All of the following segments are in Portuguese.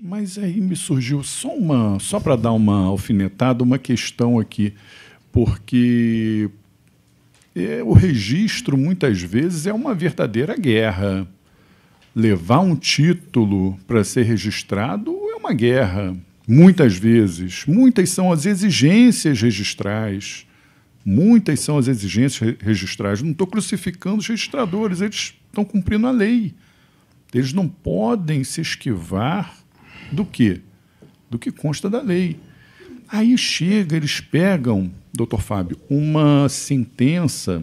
Mas aí me surgiu só para dar uma alfinetada, uma questão aqui, porque o registro, muitas vezes, é uma verdadeira guerra. Levar um título para ser registrado é uma guerra, muitas vezes. Muitas são as exigências registrais. Muitas são as exigências registrais. Não estou crucificando os registradores, eles estão cumprindo a lei. Eles não podem se esquivar do quê? Do que consta da lei. Aí chega, eles pegam, doutor Fábio, uma sentença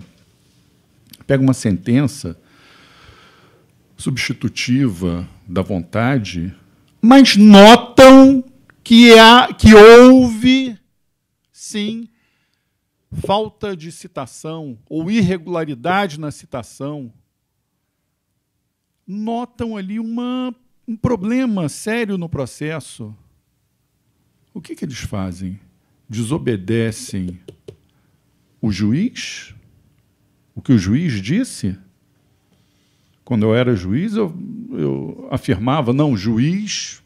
substitutiva da vontade, mas notam que houve, sim, falta de citação ou irregularidade na citação. Notam ali um problema sério no processo. O que eles fazem? Desobedecem o juiz? O que o juiz disse? Quando eu era juiz, eu afirmava, não, o juiz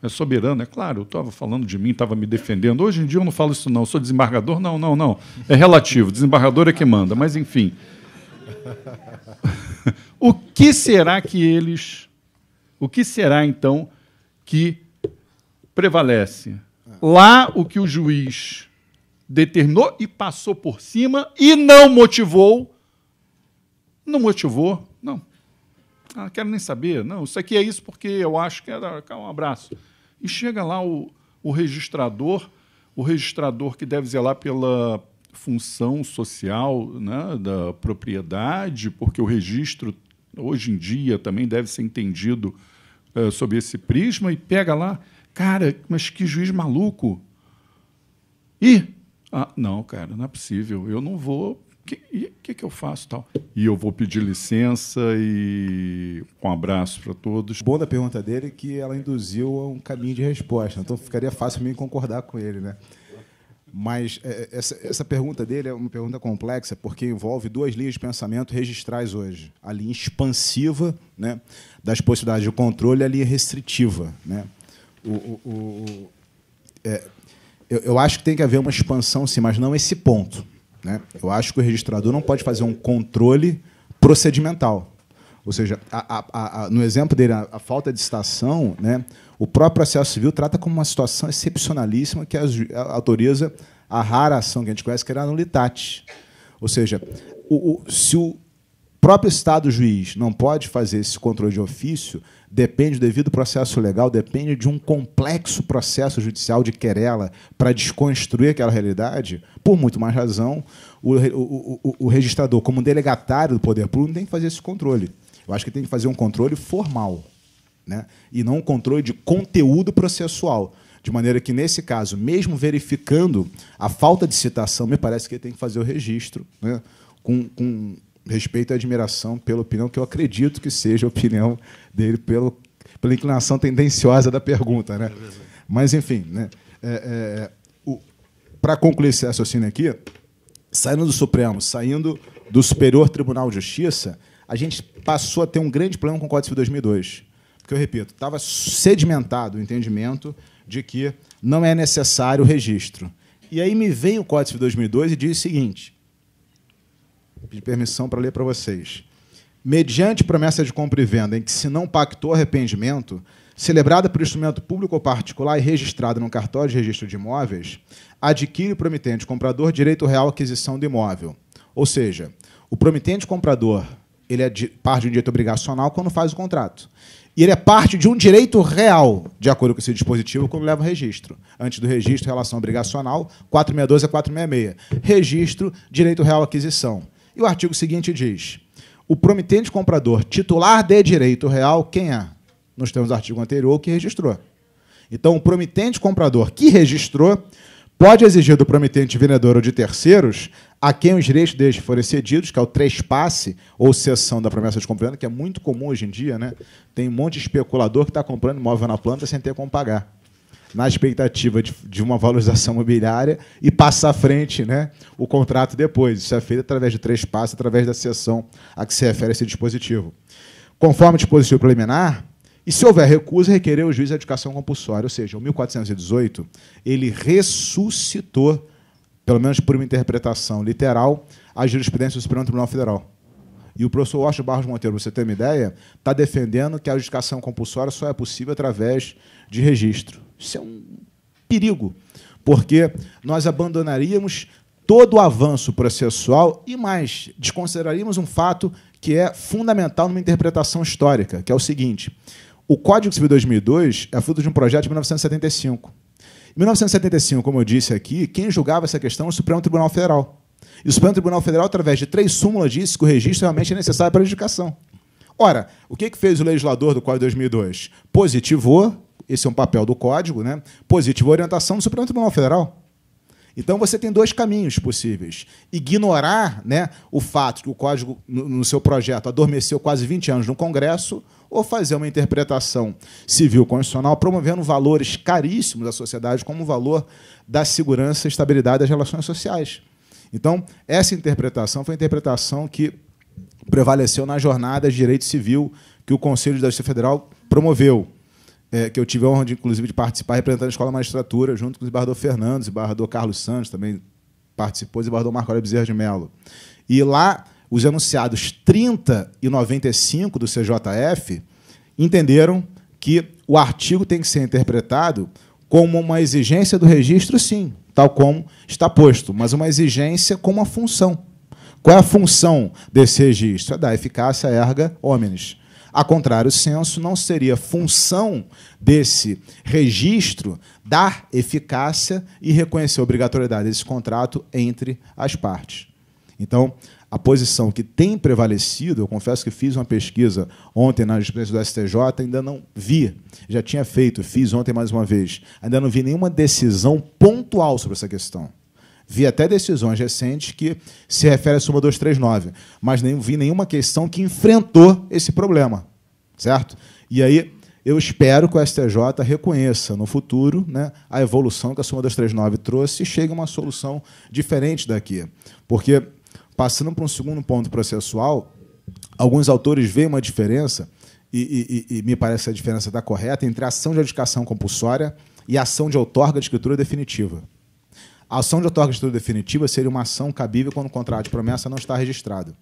é soberano. É claro, eu estava falando de mim, estava me defendendo. Hoje em dia eu não falo isso, não. Eu sou desembargador? Não. É relativo. Desembargador é que manda. Mas, enfim. O que será, então, que prevalece? Lá, o que o juiz determinou e passou por cima e não motivou. Não motivou, não. Não quero nem saber. Não, isso aqui é isso porque eu acho que era um abraço. E chega lá o registrador que deve zelar pela função social, né, da propriedade, porque o registro, hoje em dia, também deve ser entendido sob esse prisma, e pega lá, cara, mas que juiz maluco. Não, cara, não é possível, eu não vou... O que eu faço? Tal? E eu vou pedir licença e um abraço para todos. O bom da pergunta dele é que ela induziu a um caminho de resposta, então ficaria fácil mim concordar com ele, né? Mas essa pergunta dele é uma pergunta complexa, porque envolve duas linhas de pensamento registrais hoje. A linha expansiva, né, das possibilidades de controle, e a linha restritiva, né? Eu acho que tem que haver uma expansão, sim, mas não esse ponto, né? Eu acho que o registrador não pode fazer um controle procedimental. Ou seja, no exemplo dele, a falta de citação, né, o próprio processo civil trata como uma situação excepcionalíssima que autoriza a rara ação que a gente conhece, que era a nullitatis. Ou seja, se o próprio Estado juiz não pode fazer esse controle de ofício, depende do devido processo legal, depende de um complexo processo judicial de querela para desconstruir aquela realidade. Por muito mais razão, o registrador, como delegatário do poder público, tem que fazer esse controle. Eu acho que tem que fazer um controle formal, né, e não um controle de conteúdo processual. De maneira que, nesse caso, mesmo verificando a falta de citação, me parece que ele tem que fazer o registro, né, com respeito e admiração pela opinião que eu acredito que seja a opinião dele, pela inclinação tendenciosa da pergunta, né? Mas, enfim, né, para concluir esse raciocínio aqui, saindo do Supremo, saindo do Superior Tribunal de Justiça, a gente passou a ter um grande problema com o Código Civil de 2002. Porque, eu repito, estava sedimentado o entendimento de que não é necessário o registro. E aí me veio o Código Civil de 2002 e diz o seguinte, pedir permissão para ler para vocês. Mediante promessa de compra e venda em que se não pactou arrependimento, celebrada por instrumento público ou particular e registrada no cartório de registro de imóveis, adquire o promitente comprador direito real à aquisição do imóvel. Ou seja, o promitente comprador ele é parte de um direito obrigacional quando faz o contrato. E ele é parte de um direito real, de acordo com esse dispositivo, quando leva o registro. Antes do registro, relação obrigacional, 462 a 466. Registro, direito real à aquisição. E o artigo seguinte diz: o promitente comprador titular de direito real, quem é? Nós temos o artigo anterior que registrou. Então, o promitente comprador que registrou pode exigir do promitente vendedor ou de terceiros a quem os direitos deles forem cedidos, que é o trespasse ou cessão da promessa de compra e venda, que é muito comum hoje em dia, né? Tem um monte de especulador que está comprando imóvel na planta sem ter como pagar, na expectativa de uma valorização imobiliária e passar à frente, né, o contrato depois. Isso é feito através de trespasse, através da cessão a que se refere esse dispositivo. Conforme o dispositivo preliminar, E, se houver recusa, requerer o juiz de educação compulsória. Ou seja, o 1418, ele ressuscitou, pelo menos por uma interpretação literal, a jurisprudência do Supremo Tribunal Federal. E o professor Washington Barros Monteiro, para você ter uma ideia, está defendendo que a adjudicação compulsória só é possível através de registro. Isso é um perigo, porque nós abandonaríamos todo o avanço processual e, mais, desconsideraríamos um fato que é fundamental numa interpretação histórica, que é o seguinte: o Código Civil de 2002 é fruto de um projeto de 1975. Em 1975, como eu disse aqui, quem julgava essa questão era o Supremo Tribunal Federal. E o Supremo Tribunal Federal, através de 3 súmulas, disse que o registro realmente é necessário para a adjudicação. Ora, o que fez o legislador do Código de 2002? Positivou, esse é um papel do Código, né? Positivou a orientação do Supremo Tribunal Federal. Então, você tem 2 caminhos possíveis. Ignorar, né, o fato que o Código, no seu projeto, adormeceu quase 20 anos no Congresso, ou fazer uma interpretação civil constitucional promovendo valores caríssimos da sociedade, como o valor da segurança e estabilidade das relações sociais. Então, essa interpretação foi a interpretação que prevaleceu na jornada de direito civil que o Conselho de Justiça Federal promoveu, que eu tive a honra, inclusive, de participar, representando a Escola de Magistratura, junto com o desembargador Fernandes, o desembargador Carlos Santos também participou, o desembargador Marco Aurélio Bezerra de Mello. E lá, os enunciados 30 e 95 do CJF entenderam que o artigo tem que ser interpretado como uma exigência do registro, sim, tal como está posto, mas uma exigência com uma função. Qual é a função desse registro? É da eficácia erga omnes. A contrário senso, não seria função desse registro dar eficácia e reconhecer a obrigatoriedade desse contrato entre as partes. Então, a posição que tem prevalecido, eu confesso que fiz uma pesquisa ontem na jurisprudência do STJ, ainda não vi, já tinha feito, fiz ontem mais uma vez, ainda não vi nenhuma decisão pontual sobre essa questão. Vi até decisões recentes que se referem à súmula 239, mas nem vi nenhuma questão que enfrentou esse problema, certo? E aí eu espero que o STJ reconheça no futuro, né, a evolução que a súmula 239 trouxe e chegue a uma solução diferente daqui. Porque, passando para um segundo ponto processual, alguns autores veem uma diferença, e me parece que a diferença está correta, entre a ação de adjudicação compulsória e a ação de outorga de escritura definitiva. A ação de outorga de escritura definitiva seria uma ação cabível quando o contrato de promessa não está registrado.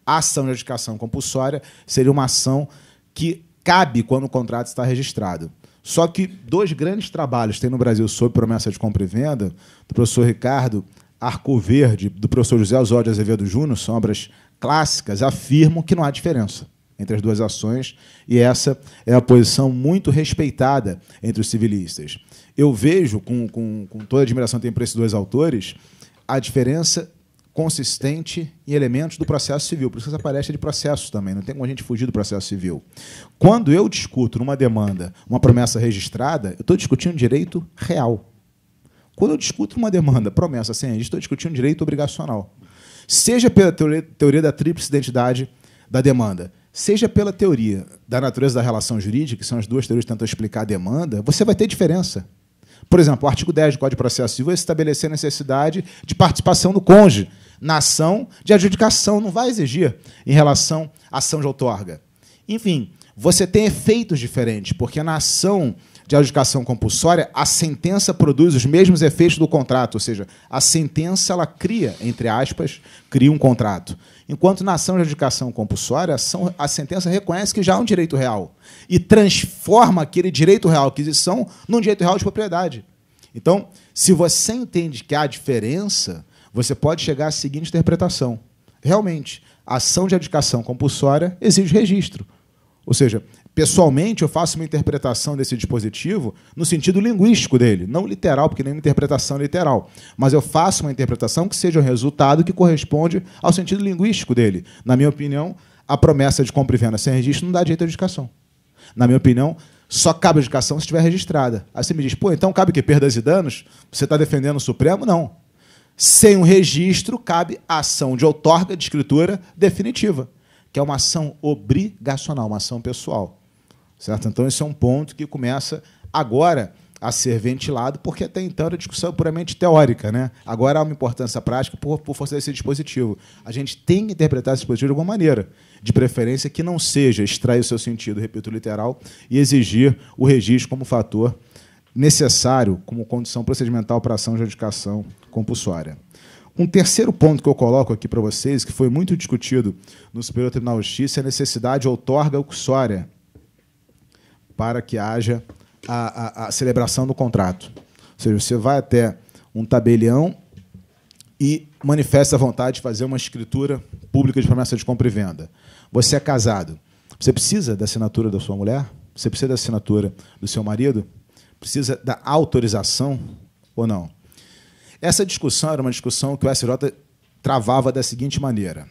A ação de adjudicação compulsória seria uma ação que cabe quando o contrato está registrado. Só que 2 grandes trabalhos tem no Brasil sobre promessa de compra e venda, do professor Ricardo Arcoverde, do professor José Osório de Azevedo Júnior, são obras clássicas, afirmam que não há diferença entre as 2 ações, e essa é a posição muito respeitada entre os civilistas. Eu vejo, com toda a admiração que tenho por esses 2 autores, a diferença consistente em elementos do processo civil. Por isso que essa palestra é de processos também, não tem como a gente fugir do processo civil. Quando eu discuto numa demanda uma promessa registrada, eu estou discutindo direito real. Quando eu discuto uma demanda, promessa sem registro, estou discutindo direito obrigacional. Seja pela teoria da tríplice identidade da demanda, seja pela teoria da natureza da relação jurídica, que são as 2 teorias que tentam explicar a demanda, você vai ter diferença. Por exemplo, o artigo 10 do Código de Processo Civil vai estabelecer a necessidade de participação do cônjuge na ação de adjudicação, não vai exigir em relação à ação de outorga. Enfim, você tem efeitos diferentes, porque na ação de adjudicação compulsória, a sentença produz os mesmos efeitos do contrato, ou seja, a sentença ela cria, entre aspas, cria um contrato. Enquanto na ação de adjudicação compulsória, a sentença reconhece que já há um direito real e transforma aquele direito real de aquisição num direito real de propriedade. Então, se você entende que há diferença, você pode chegar à seguinte interpretação. Realmente, a ação de adjudicação compulsória exige registro. Ou seja, pessoalmente, eu faço uma interpretação desse dispositivo no sentido linguístico dele, não literal, porque nenhuma interpretação é literal, mas eu faço uma interpretação que seja o resultado que corresponde ao sentido linguístico dele. Na minha opinião, a promessa de compra e venda sem registro não dá direito à adjudicação. Na minha opinião, só cabe a adjudicação se estiver registrada. Aí você me diz, então cabe que perdas e danos? Você está defendendo o Supremo? Não. Sem um registro, cabe a ação de outorga de escritura definitiva, que é uma ação obrigacional, uma ação pessoal. Certo? Então, esse é um ponto que começa agora a ser ventilado, porque até então era discussão puramente teórica, né? Agora há uma importância prática por força desse dispositivo. A gente tem que interpretar esse dispositivo de alguma maneira, de preferência que não seja extrair o seu sentido, repito, literal, e exigir o registro como fator necessário como condição procedimental para a ação de adjudicação compulsória. Um terceiro ponto que eu coloco aqui para vocês, que foi muito discutido no Superior Tribunal de Justiça, é a necessidade outorga uxória para que haja a celebração do contrato. Ou seja, você vai até um tabelião e manifesta a vontade de fazer uma escritura pública de promessa de compra e venda. Você é casado. Você precisa da assinatura da sua mulher? Você precisa da assinatura do seu marido? Precisa da autorização ou não? Essa discussão era uma discussão que o SJ travava da seguinte maneira.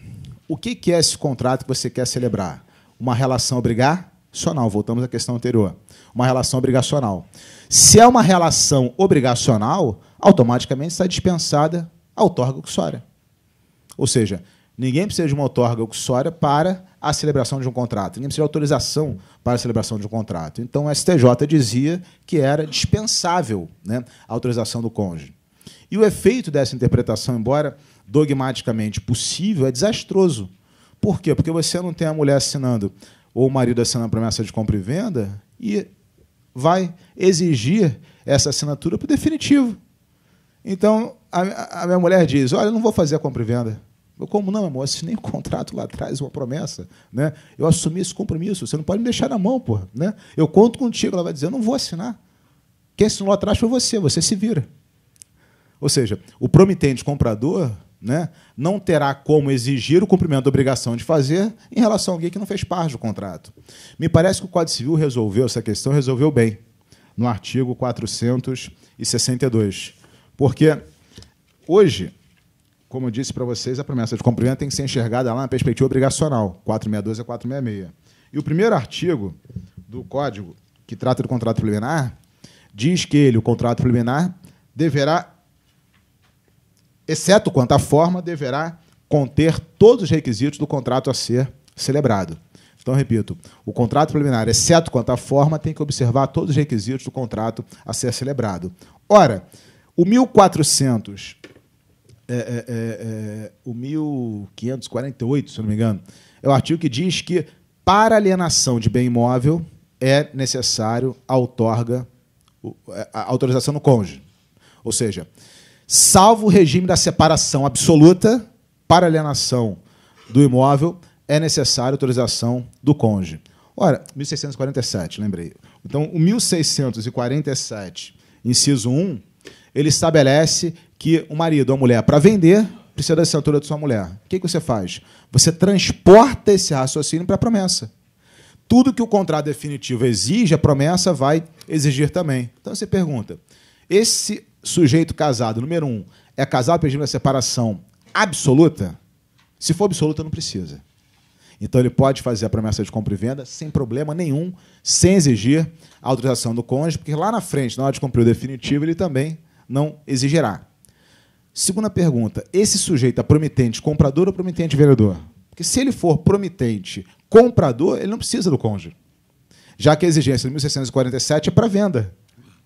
O que é esse contrato que você quer celebrar? Uma relação obrigacional. Voltamos à questão anterior. Uma relação obrigacional. Se é uma relação obrigacional, automaticamente está dispensada a outorga uxória. Ou seja, ninguém precisa de uma outorga uxória para a celebração de um contrato. Ninguém precisa de autorização para a celebração de um contrato. Então, o STJ dizia que era dispensável, né, a autorização do cônjuge. E o efeito dessa interpretação, embora dogmaticamente possível, é desastroso. Por quê? Porque você não tem a mulher assinando ou o marido assinando a promessa de compra e venda e vai exigir essa assinatura para o definitivo. Então, a minha mulher diz, olha, eu não vou fazer a compra e venda. Eu, como não, amor? Eu assinei um contrato lá atrás, uma promessa. Né? Eu assumi esse compromisso. Você não pode me deixar na mão, porra. Né? Eu conto contigo. Ela vai dizer, eu não vou assinar. Quem assinou lá atrás foi você se vira. Ou seja, o promitente comprador, né, não terá como exigir o cumprimento da obrigação de fazer em relação a alguém que não fez parte do contrato. Me parece que o Código Civil resolveu essa questão, resolveu bem, no artigo 462. Porque hoje, como eu disse para vocês, a promessa de compra e venda tem que ser enxergada lá na perspectiva obrigacional, 462 a 466. E o primeiro artigo do Código, que trata do contrato preliminar, diz que o contrato preliminar, deverá, exceto quanto à forma, deverá conter todos os requisitos do contrato a ser celebrado. Então, repito, o contrato preliminar, exceto quanto à forma, tem que observar todos os requisitos do contrato a ser celebrado. Ora, o 1548, se não me engano, é o artigo que diz que, para alienação de bem imóvel, é necessário a autorização do cônjuge. Ou seja, salvo o regime da separação absoluta, para alienação do imóvel, é necessária a autorização do cônjuge. Ora, 1647, lembrei. Então, o 1647, inciso 1, ele estabelece que o marido ou a mulher, para vender, precisa da assinatura de sua mulher. O que você faz? Você transporta esse raciocínio para a promessa. Tudo que o contrato definitivo exige, a promessa vai exigir também. Então, você pergunta, esse sujeito casado, número 1, é casado pelo regime da separação absoluta? Se for absoluta, não precisa. Então, ele pode fazer a promessa de compra e venda sem problema nenhum, sem exigir a autorização do cônjuge, porque lá na frente, na hora de cumprir o definitivo, ele também não exigirá. Segunda pergunta, esse sujeito é promitente comprador ou promitente vendedor? Porque se ele for promitente comprador, ele não precisa do cônjuge, já que a exigência de 1647 é para venda.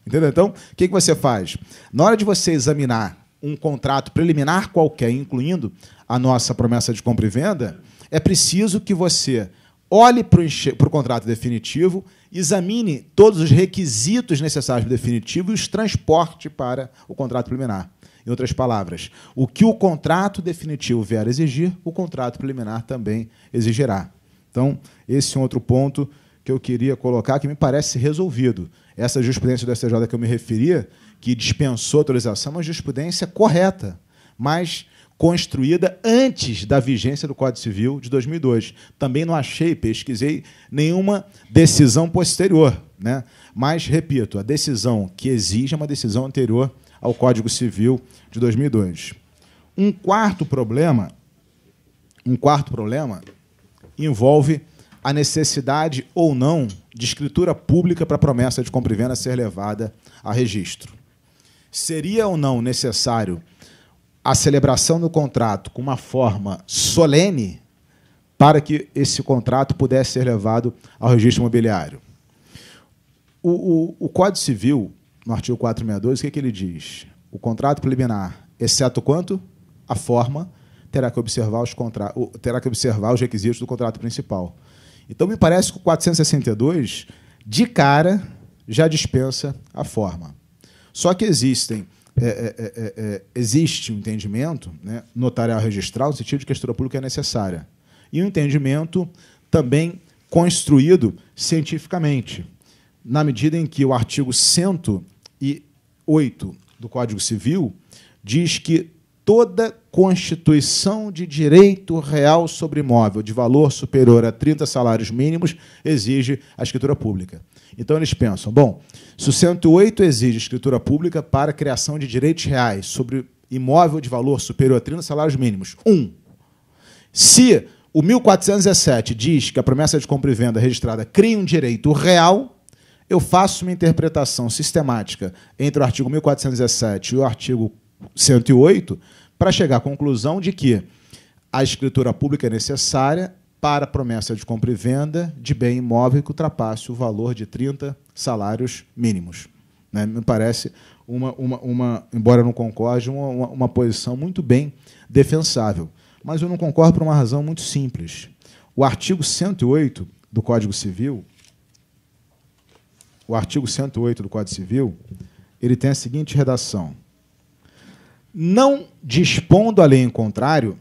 Entendeu? Então, o que você faz? Na hora de você examinar um contrato preliminar qualquer, incluindo a nossa promessa de compra e venda, é preciso que você olhe para o contrato definitivo, examine todos os requisitos necessários para o definitivo e os transporte para o contrato preliminar. Em outras palavras, o que o contrato definitivo vier a exigir, o contrato preliminar também exigirá. Então, esse é um outro ponto que eu queria colocar, que me parece resolvido. Essa jurisprudência do STJ que eu me referia, que dispensou a autorização, é uma jurisprudência correta, mas construída antes da vigência do Código Civil de 2002. Também não achei, pesquisei, nenhuma decisão posterior, né? Mas, repito, a decisão que exige é uma decisão anterior ao Código Civil de 2002. Um quarto problema envolve a necessidade ou não de escritura pública para a promessa de compra e venda ser levada a registro. Seria ou não necessário a celebração do contrato com uma forma solene para que esse contrato pudesse ser levado ao registro imobiliário? O Código Civil, no artigo 462, o que ele diz? O contrato preliminar, exceto quanto? A forma, terá que observar os requisitos do contrato principal. Então, me parece que o 462, de cara, já dispensa a forma. Só que existe um entendimento, né, notarial registral, no sentido de que a escritura pública é necessária. E um entendimento também construído cientificamente, na medida em que o artigo 108 do Código Civil diz que toda constituição de direito real sobre imóvel de valor superior a 30 salários mínimos exige a escritura pública. Então, eles pensam, bom, se o 108 exige escritura pública para a criação de direitos reais sobre imóvel de valor superior a 30 salários mínimos, se o 1417 diz que a promessa de compra e venda registrada cria um direito real, eu faço uma interpretação sistemática entre o artigo 1417 e o artigo 108 para chegar à conclusão de que a escritura pública é necessária para a promessa de compra e venda de bem imóvel que ultrapasse o valor de 30 salários mínimos. Né? Me parece, embora eu não concorde, uma posição muito bem defensável. Mas eu não concordo por uma razão muito simples. O artigo 108 do Código Civil, ele tem a seguinte redação: não dispondo a lei em contrário,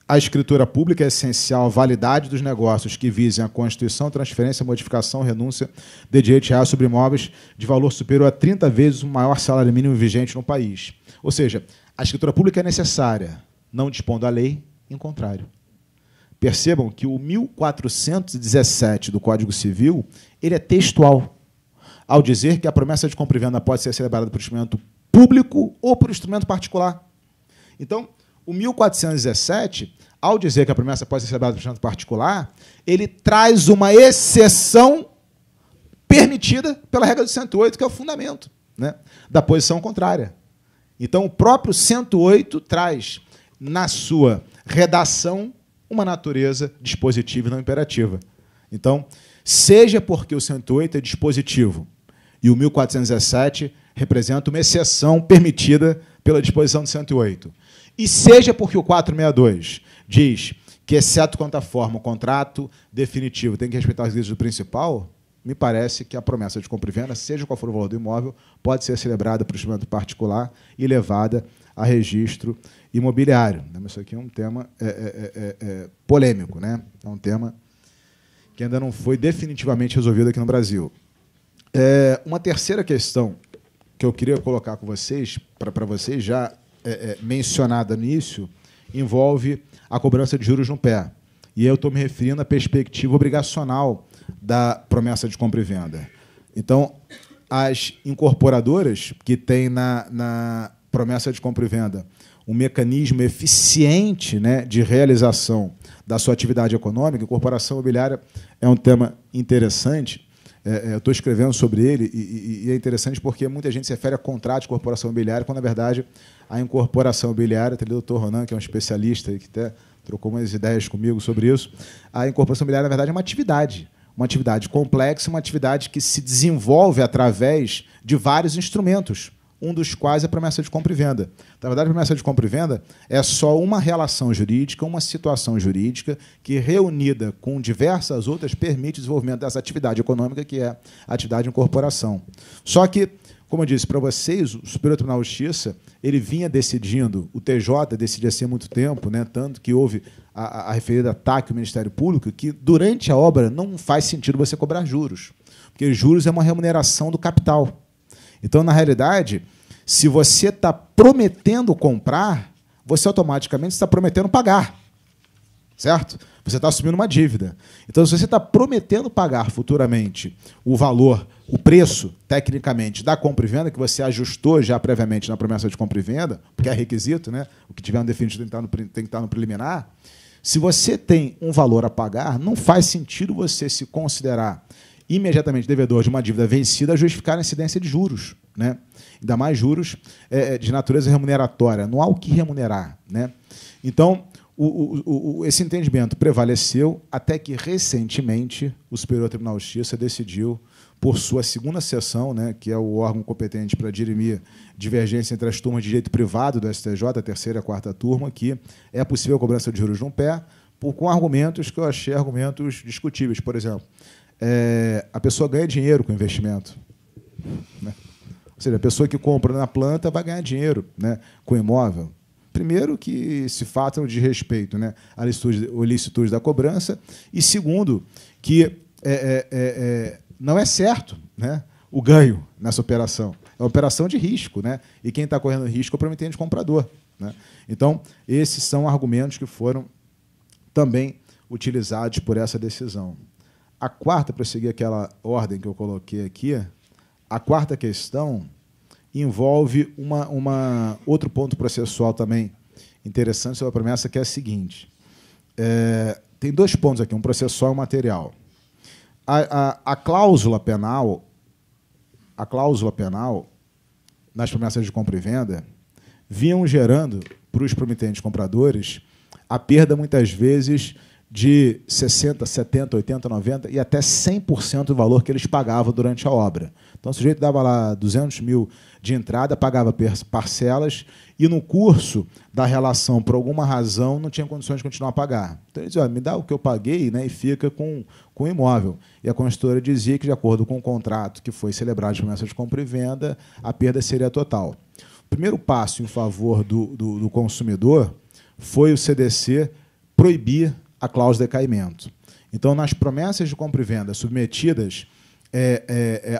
a escritura pública é essencial à validade dos negócios que visem a constituição, transferência, modificação, renúncia de direitos reais sobre imóveis de valor superior a 30 vezes o maior salário mínimo vigente no país. Ou seja, a escritura pública é necessária, não dispondo a lei em contrário. Percebam que o 1417 do Código Civil ele é textual, ao dizer que a promessa de compra e venda pode ser celebrada por instrumento público ou por instrumento particular. Então, o 1417, ao dizer que a promessa pode ser celebrada por instrumento particular, ele traz uma exceção permitida pela regra do 108, que é o fundamento, né, da posição contrária. Então, o próprio 108 traz, na sua redação, uma natureza dispositiva e não imperativa. Então, seja porque o 108 é dispositivo e o 1417 representa uma exceção permitida pela disposição do 108, e seja porque o 462 diz que, exceto quanto à forma, o contrato definitivo tem que respeitar os requisitos do principal, me parece que a promessa de compra e venda, seja qual for o valor do imóvel, pode ser celebrada por instrumento particular e levada a registro imobiliário. Isso aqui é um tema polêmico, né? É um tema que ainda não foi definitivamente resolvido aqui no Brasil. Uma terceira questão que eu queria colocar com vocês, para vocês, já mencionada no início, envolve a cobrança de juros no pé. E eu estou me referindo à perspectiva obrigacional da promessa de compra e venda. Então, as incorporadoras que têm na promessa de compra e venda um mecanismo eficiente, né, de realização da sua atividade econômica, incorporação imobiliária é um tema interessante. Eu estou escrevendo sobre ele e é interessante porque muita gente se refere a contrato de incorporação imobiliária, quando, na verdade, a incorporação imobiliária, tem o doutor Ronan, que é um especialista, que até trocou umas ideias comigo sobre isso, a incorporação imobiliária, na verdade, é uma atividade complexa, uma atividade que se desenvolve através de vários instrumentos, um dos quais é a promessa de compra e venda. Na verdade, a promessa de compra e venda é só uma relação jurídica, uma situação jurídica que, reunida com diversas outras, permite o desenvolvimento dessa atividade econômica, que é a atividade de incorporação. Só que, como eu disse para vocês, o Superior Tribunal de Justiça ele vinha decidindo, o TJ decidia assim há muito tempo, né, tanto que houve a referida ataque ao Ministério Público, que, durante a obra, não faz sentido você cobrar juros, porque juros é uma remuneração do capital. Então, na realidade, se você está prometendo comprar, você automaticamente está prometendo pagar. Certo? Você está assumindo uma dívida. Então, se você está prometendo pagar futuramente o valor, o preço, tecnicamente, da compra e venda, que você ajustou já previamente na promessa de compra e venda, porque é requisito, né? O que tiver no definitivo tem que estar no preliminar. Se você tem um valor a pagar, não faz sentido você se considerar imediatamente devedor de uma dívida vencida a justificar a incidência de juros, né? Ainda mais juros de natureza remuneratória. Não há o que remunerar, né? Então, esse entendimento prevaleceu até que, recentemente, o Superior Tribunal de Justiça decidiu, por sua segunda sessão, né, que é o órgão competente para dirimir divergência entre as turmas de direito privado do STJ, a terceira e a quarta turma, que é possível a cobrança de juros num pé, com argumentos que eu achei argumentos discutíveis. Por exemplo, a pessoa ganha dinheiro com investimento, né? Ou seja, a pessoa que compra na planta vai ganhar dinheiro, né, com imóvel. Primeiro, que se fatam de respeito, né, à ilicitude da cobrança, e segundo, que não é certo, né, o ganho nessa operação. É uma operação de risco, né, e quem está correndo risco é o promitente comprador, né? Então, esses são argumentos que foram também utilizados por essa decisão. A quarta, para seguir aquela ordem que eu coloquei aqui, a quarta questão envolve outro ponto processual também interessante sobre a promessa, que é a seguinte. Tem dois pontos aqui, um processual e um material. A cláusula penal nas promessas de compra e venda vinham gerando para os promitentes compradores a perda, muitas vezes, de 60%, 70%, 80%, 90% e até 100% do valor que eles pagavam durante a obra. Então, o sujeito dava lá 200 mil de entrada, pagava parcelas, e no curso da relação, por alguma razão, não tinha condições de continuar a pagar. Então, ele dizia, me dá o que eu paguei, né, e fica com o imóvel. E a consultora dizia que, de acordo com o contrato que foi celebrado de promessa de compra e venda, a perda seria total. O primeiro passo em favor do consumidor foi o CDC proibir a cláusula de decaimento. Então, nas promessas de compra e venda submetidas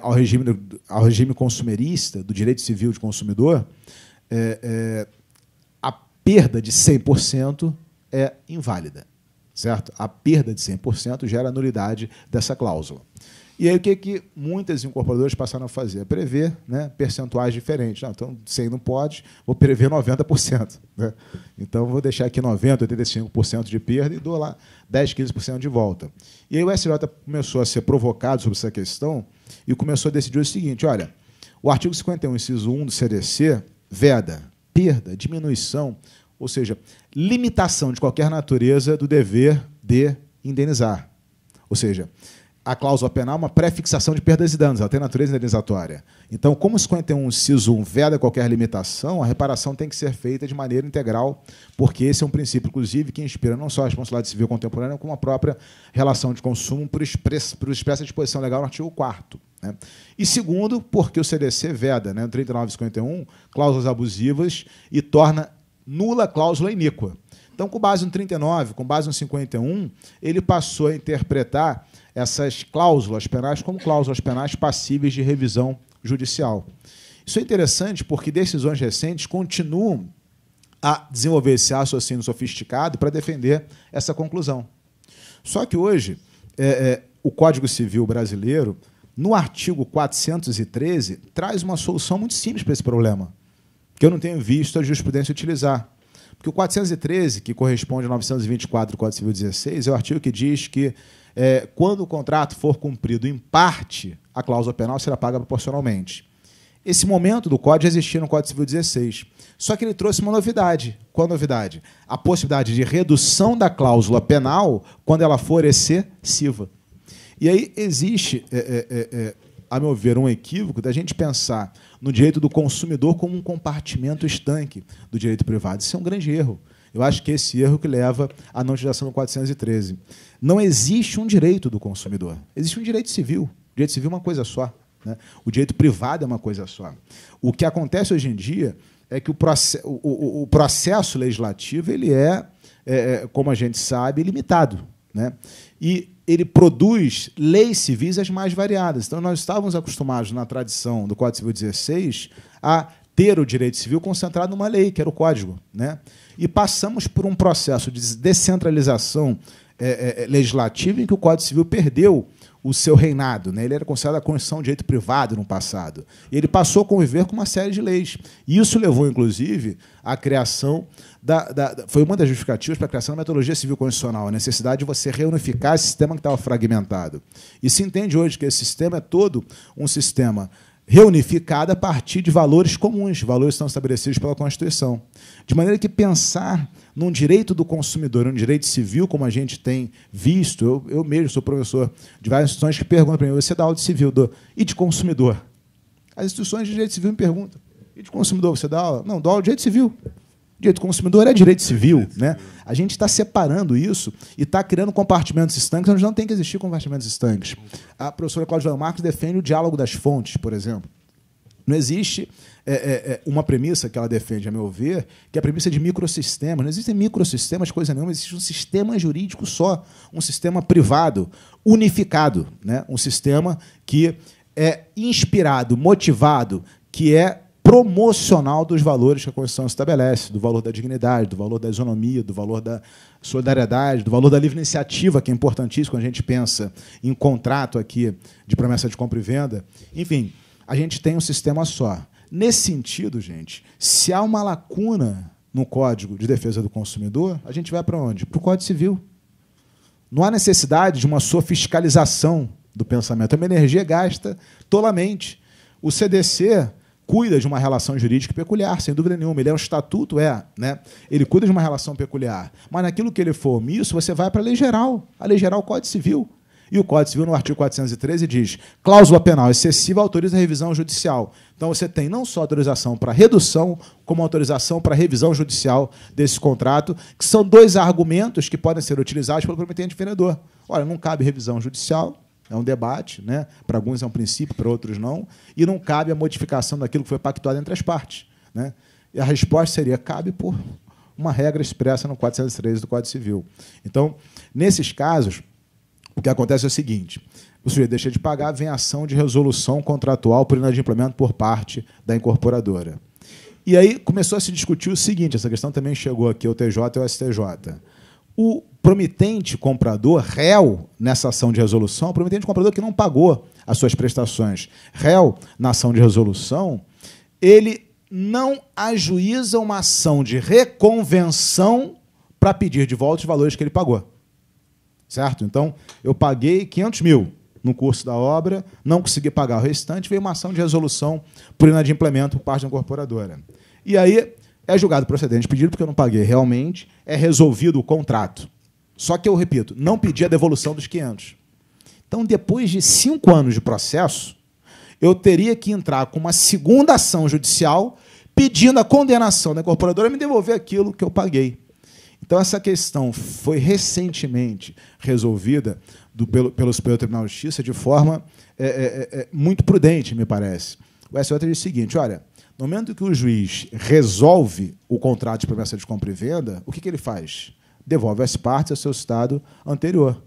ao regime consumerista, do direito civil de consumidor, a perda de 100% é inválida, certo? A perda de 100% gera nulidade dessa cláusula. E aí, o que muitas incorporadoras passaram a fazer? prever, né, percentuais diferentes. Não, então, 100 não pode, vou prever 90%. Né? Então, vou deixar aqui 90%, 85% de perda e dou lá 10%, 15% de volta. E aí o STJ começou a ser provocado sobre essa questão e começou a decidir o seguinte, olha, o artigo 51, inciso 1 do CDC, veda perda, diminuição, ou seja, limitação de qualquer natureza do dever de indenizar. Ou seja, a cláusula penal é uma pré-fixação de perdas e danos, ela tem natureza indenizatória. Então, como o 51, inciso 1, veda qualquer limitação, a reparação tem que ser feita de maneira integral, porque esse é um princípio, inclusive, que inspira não só a responsabilidade civil contemporânea, como a própria relação de consumo por expressa disposição legal no artigo 4º. Né? E segundo, porque o CDC veda, né, no 39 e 51, cláusulas abusivas e torna nula a cláusula iníqua. Então, com base no 39, com base no 51, ele passou a interpretar essas cláusulas penais como cláusulas penais passíveis de revisão judicial. Isso é interessante porque decisões recentes continuam a desenvolver esse raciocínio sofisticado para defender essa conclusão. Só que hoje, o Código Civil brasileiro, no artigo 413, traz uma solução muito simples para esse problema, que eu não tenho visto a jurisprudência utilizar. Porque o 413, que corresponde a 924 do Código Civil 16, é o artigo que diz que, quando o contrato for cumprido em parte, a cláusula penal será paga proporcionalmente. Esse momento do Código já existia no Código Civil 16. Só que ele trouxe uma novidade. Qual a novidade? A possibilidade de redução da cláusula penal quando ela for excessiva. E aí existe, a meu ver, um equívoco da gente pensar no direito do consumidor como um compartimento estanque do direito privado. Isso é um grande erro. Eu acho que esse erro que leva à não utilização do 413. Não existe um direito do consumidor. Existe um direito civil. O direito civil é uma coisa só, né? O direito privado é uma coisa só. O que acontece hoje em dia é que o processo legislativo ele como a gente sabe, limitado, né? E ele produz leis civis as mais variadas. Então, nós estávamos acostumados, na tradição do Código Civil 16, a ter o direito civil concentrado numa lei, que era o Código, né? E passamos por um processo de descentralização legislativa em que o Código Civil perdeu o seu reinado, né? Ele era considerado a Constituição de direito privado no passado. E ele passou a conviver com uma série de leis. E isso levou, inclusive, à criação foi uma das justificativas para a criação da metodologia civil constitucional, a necessidade de você reunificar esse sistema que estava fragmentado. E se entende hoje que esse sistema é todo um sistema reunificada a partir de valores comuns, valores que são estabelecidos pela Constituição. De maneira que pensar num direito do consumidor, um direito civil, como a gente tem visto, eu mesmo sou professor de várias instituições que perguntam para mim, você dá aula de civil e de consumidor? As instituições de direito civil me perguntam, e de consumidor você dá aula? Não, dou aula de direito civil. Direito do consumidor é direito civil. Né? A gente está separando isso e está criando compartimentos estanques, onde não tem que existir compartimentos estanques. A professora Cláudia Marques defende o diálogo das fontes, por exemplo. Não existe uma premissa que ela defende, a meu ver, que é a premissa de microsistemas. Não existem microsistemas, coisa nenhuma, existe um sistema jurídico só, um sistema privado, unificado, né? Um sistema que é inspirado, motivado, que é promocional dos valores que a Constituição estabelece, do valor da dignidade, do valor da isonomia, do valor da solidariedade, do valor da livre iniciativa, que é importantíssimo quando a gente pensa em contrato aqui de promessa de compra e venda. Enfim, a gente tem um sistema só. Nesse sentido, gente, se há uma lacuna no Código de Defesa do Consumidor, a gente vai para onde? Para o Código Civil. Não há necessidade de uma sofiscalização do pensamento. É uma energia gasta tolamente. O CDC cuida de uma relação jurídica peculiar, sem dúvida nenhuma. Ele é um estatuto, né? Ele cuida de uma relação peculiar. Mas naquilo que ele for omisso, você vai para a lei geral. A lei geral, o Código Civil. E o Código Civil, no artigo 413, diz: cláusula penal excessiva autoriza a revisão judicial. Então, você tem não só autorização para redução, como autorização para revisão judicial desse contrato, que são dois argumentos que podem ser utilizados pelo prometente vendedor. Olha, não cabe revisão judicial, é um debate, né? Para alguns é um princípio, para outros não, e não cabe a modificação daquilo que foi pactuado entre as partes. Né? E a resposta seria: cabe por uma regra expressa no 413 do Código Civil. Então, nesses casos, o que acontece é o seguinte: o sujeito deixa de pagar, vem a ação de resolução contratual por inadimplemento por parte da incorporadora. E aí começou a se discutir o seguinte, essa questão também chegou aqui ao TJ e ao STJ. O promitente comprador, réu nessa ação de resolução, o promitente comprador que não pagou as suas prestações, réu na ação de resolução, ele não ajuiza uma ação de reconvenção para pedir de volta os valores que ele pagou. Certo? Então, eu paguei 500 mil no curso da obra, não consegui pagar o restante, veio uma ação de resolução por inadimplemento por parte da incorporadora. E aí é julgado procedente pedido, porque eu não paguei realmente, é resolvido o contrato. Só que, eu repito, não pedi a devolução dos 500. Então, depois de 5 anos de processo, eu teria que entrar com uma segunda ação judicial pedindo a condenação da incorporadora a me devolver aquilo que eu paguei. Então, essa questão foi recentemente resolvida pelo Superior Tribunal de Justiça de forma muito prudente, me parece. O STJ diz o seguinte: olha, no momento que o juiz resolve o contrato de promessa de compra e venda, o que ele faz? Devolve as partes ao seu estado anterior.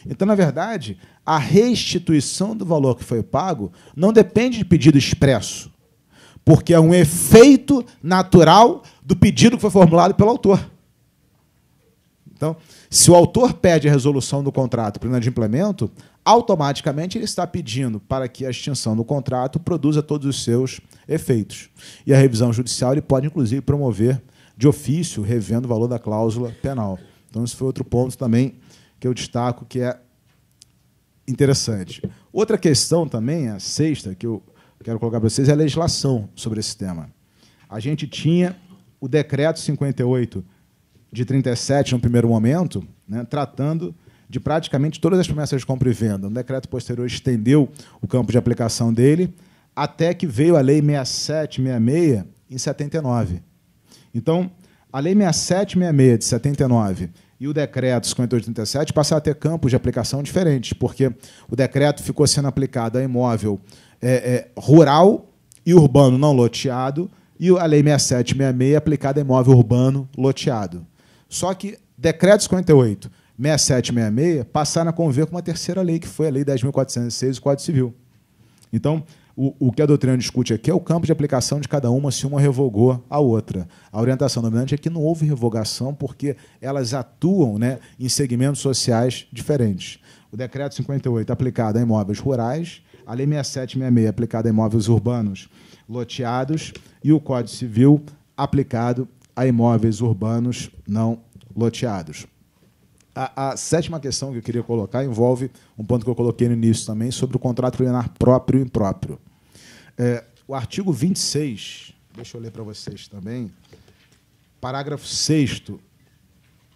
Então, na verdade, a restituição do valor que foi pago não depende de pedido expresso, porque é um efeito natural do pedido que foi formulado pelo autor. Então, se o autor pede a resolução do contrato por inadimplemento, automaticamente ele está pedindo para que a extinção do contrato produza todos os seus efeitos. E a revisão judicial ele pode, inclusive, promover de ofício, revendo o valor da cláusula penal. Então, esse foi outro ponto também que eu destaco, que é interessante. Outra questão também, a sexta, que eu quero colocar para vocês, é a legislação sobre esse tema. A gente tinha o Decreto 58 de 37, no primeiro momento, né, tratando de praticamente todas as promessas de compra e venda. Um decreto posterior estendeu o campo de aplicação dele, até que veio a Lei 6766, em 79. Então, a Lei 6766, de 79, e o Decreto 58 de 37 passaram a ter campos de aplicação diferentes, porque o decreto ficou sendo aplicado a imóvel rural e urbano não loteado, e a Lei 6766 aplicada a imóvel urbano loteado. Só que Decreto 58, 6766 passaram a conviver com uma terceira lei, que foi a Lei 10.406, o Código Civil. Então, o que a doutrina discute aqui é o campo de aplicação de cada uma, se uma revogou a outra. A orientação dominante é que não houve revogação, porque elas atuam, né, em segmentos sociais diferentes. O Decreto 58 aplicado a imóveis rurais, a Lei 6766 aplicada a imóveis urbanos loteados e o Código Civil aplicado a imóveis urbanos não loteados. A sétima questão que eu queria colocar envolve um ponto que eu coloquei no início também, sobre o contrato preliminar próprio e impróprio. O artigo 26, deixa eu ler para vocês também, parágrafo 6º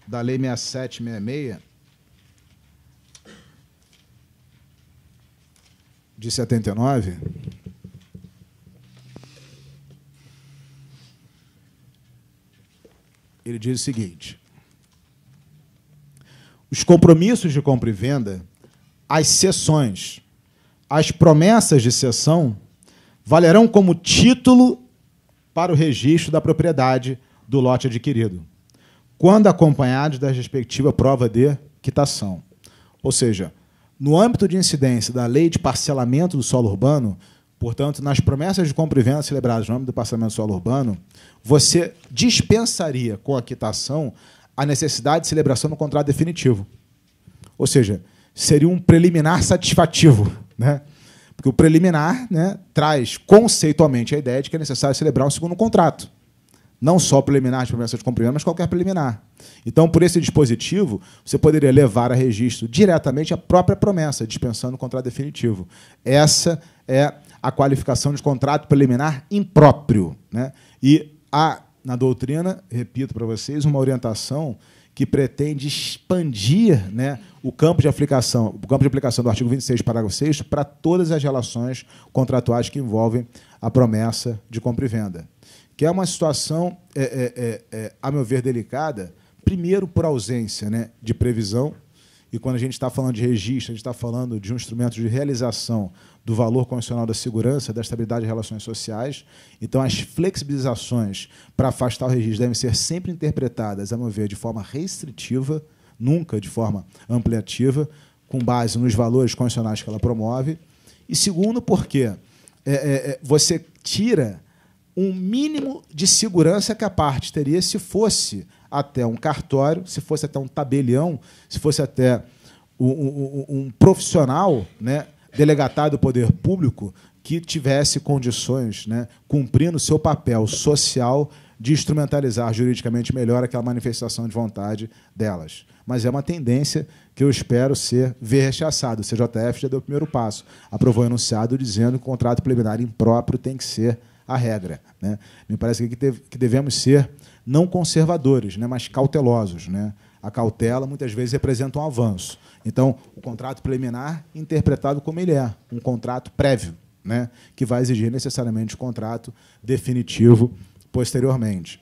da Lei 6766, de 79, ele diz o seguinte: os compromissos de compra e venda, as cessões, as promessas de cessão valerão como título para o registro da propriedade do lote adquirido, quando acompanhados da respectiva prova de quitação. Ou seja, no âmbito de incidência da lei de parcelamento do solo urbano, portanto, nas promessas de compra e venda celebradas no âmbito do parcelamento do solo urbano, você dispensaria com a quitação a necessidade de celebração do contrato definitivo. Ou seja, seria um preliminar satisfativo, né? Porque o preliminar, né, traz conceitualmente a ideia de que é necessário celebrar um segundo contrato. Não só preliminar de promessa de compra e venda, mas qualquer preliminar. Então, por esse dispositivo, você poderia levar a registro diretamente a própria promessa, dispensando o contrato definitivo. Essa é a qualificação de contrato preliminar impróprio, né? E há, na doutrina, repito para vocês, uma orientação que pretende expandir, né, o campo de aplicação do artigo 26, parágrafo 6º, para todas as relações contratuais que envolvem a promessa de compra e venda, que é uma situação, a meu ver, delicada, primeiro por ausência, né, de previsão, e quando a gente está falando de registro, a gente está falando de um instrumento de realização do valor constitucional da segurança, da estabilidade de relações sociais. Então, as flexibilizações para afastar o registro devem ser sempre interpretadas, a meu ver, de forma restritiva, nunca de forma ampliativa, com base nos valores constitucionais que ela promove. E segundo, porque você tira um mínimo de segurança que a parte teria se fosse até um cartório, se fosse até um tabelião, se fosse até um profissional, né, delegatado do poder público que tivesse condições, né, cumprindo o seu papel social de instrumentalizar juridicamente melhor aquela manifestação de vontade delas. Mas é uma tendência que eu espero ver rechaçada. O CJF já deu o primeiro passo. Aprovou o enunciado dizendo que o contrato preliminar impróprio tem que ser a regra, né? Me parece que devemos ser não conservadores, né, mas cautelosos, né? A cautela, muitas vezes, representa um avanço. Então, o contrato preliminar, interpretado como ele é, um contrato prévio, né, que vai exigir necessariamente o contrato definitivo posteriormente.